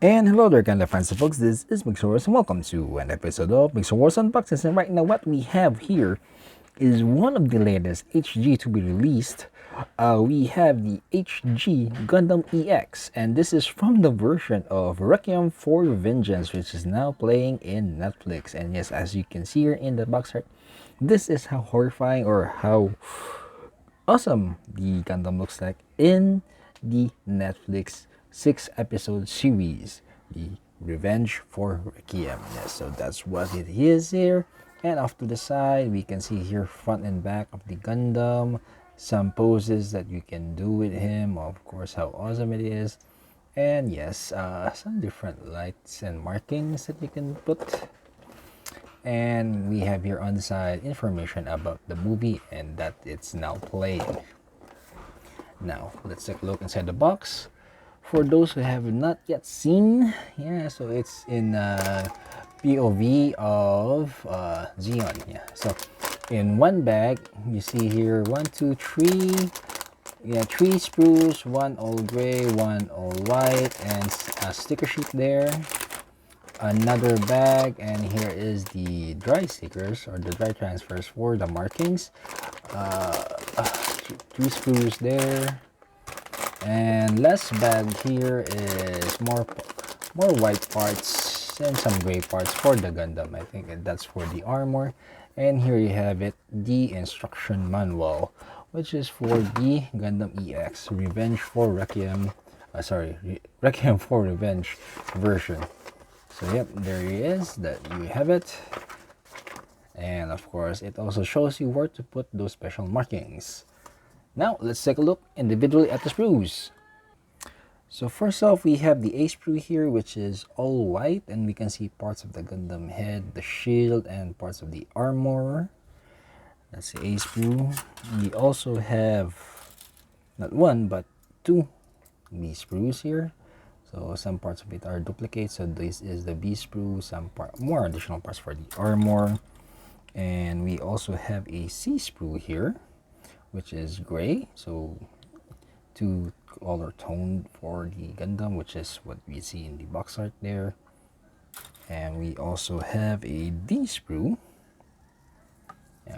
And hello there, kind of fans and folks. This is Mixerwars, and welcome to an episode of Mixerwars Unboxings. And right now, what we have here is one of the latest HG to be released. We have the HG Gundam EX, and this is from the version of Requiem for Vengeance, which is now playing in Netflix. And yes, as you can see here in the box art, this is how horrifying or how awesome the Gundam looks like in the Netflix 6-episode series, the Revenge for Requiem. Yes, so that's what it is here. And off to the side, we can see here front and back of the Gundam, some poses that you can do with him, of course how awesome it is, and yes, some different lights and markings that you can put. And we have here on the side information about the movie and that it's now playing. Now let's take a look inside the box. For those who have not yet seen, yeah, so it's in POV of Zeon. Yeah, so in one bag you see here 1, 2, 3, yeah, 3 sprues, one all gray, one all white, and a sticker sheet there. Another bag, and here is the dry stickers or the dry transfers for the markings. 3 screws there, and last bag here is more white parts and some gray parts for the Gundam. I think that's for the armor. And here you have it, the instruction manual, which is for the Gundam EX Revenge for Requiem. Requiem for Revenge version. So yep, there he is, that you have it. And of course, it also shows you where to put those special markings. Now, let's take a look individually at the sprues. So first off, we have the A sprue here, which is all white, and we can see parts of the Gundam head, the shield, and parts of the armor. That's the A sprue. We also have not one, but 2 B sprues here. So some parts of it are duplicates. So this is the B sprue, some more additional parts for the armor. And we also have a C sprue here, which is gray. So 2 color tone for the Gundam, which is what we see in the box art there. And we also have a D sprue,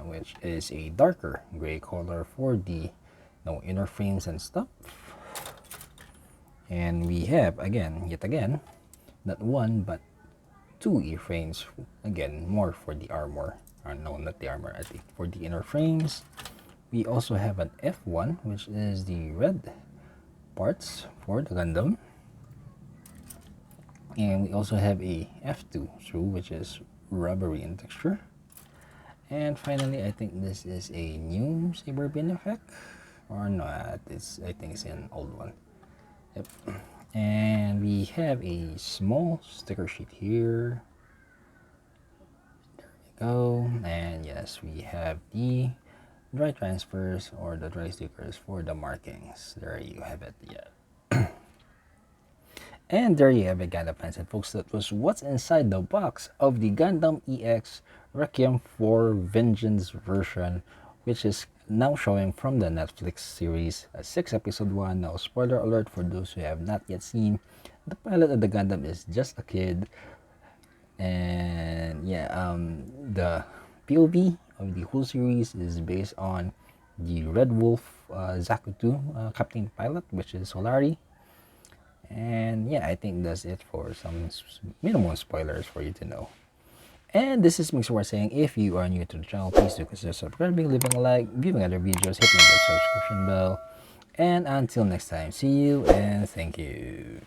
which is a darker gray color for the inner frames and stuff. And we have yet again, not 1 but 2 E-frames, again more for the armor, no, not the armor, I think for the inner frames. We also have an F1, which is the red parts for the Gundam. And we also have a F2 sprue, which is rubbery in texture. And finally, I think this is a new saber beam effect, or not, I think it's an old one. Yep. And we have a small sticker sheet here. There we go. And yes, we have the dry transfers or the dry stickers for the markings. There you have it. Yeah. And there you have it, Gundam fans and folks. That was what's inside the box of the Gundam EX Requiem for Vengeance version, which is now showing from the Netflix series, a 6-episode one. Now, spoiler alert for those who have not yet seen, the pilot of the Gundam is just a kid. And yeah, the POV of the whole series is based on the Red Wolf Zakutu captain pilot, which is Solari. And yeah, I think that's it for some minimum spoilers for you to know. And this is Mixerwars saying, if you are new to the channel, please do consider subscribing, leaving a like, viewing other videos, hitting the subscription bell. And until next time, see you and thank you.